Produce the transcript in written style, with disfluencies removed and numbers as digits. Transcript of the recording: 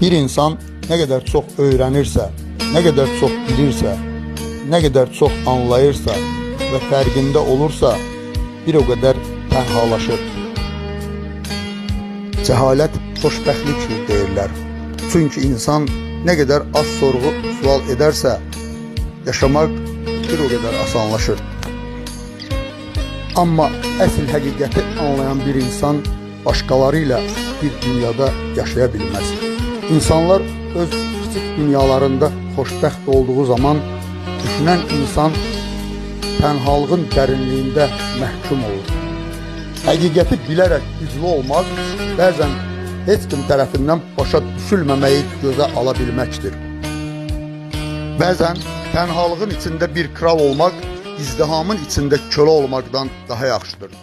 Bir insan ne kadar çox öyrənirsə, ne kadar çox bilirsə, ne kadar çox anlayırsa və fərqində olursa, bir o qədər tənhalaşır. Cəhalət xoşbəxtlikdir deyirlər. Çünki insan ne kadar az sorğu sual edərsə, yaşamaq bir o qədər asanlaşır. Amma əsl həqiqəti anlayan bir insan başqaları ilə bir dünyada yaşaya bilməz. İnsanlar öz kiçik dünyalarında xoşbəxt olduğu zaman düşünən insan tənhalığın dərinliyində məhkum olur. Həqiqəti bilərək güclü olmaq bəzən heç kim tərəfindən başa düşülməməyi gözə ala bilməkdir. Bəzən tənhalığın içində bir kral olmaq, izdihamın içində kölə olmaqdan daha yaxşıdır.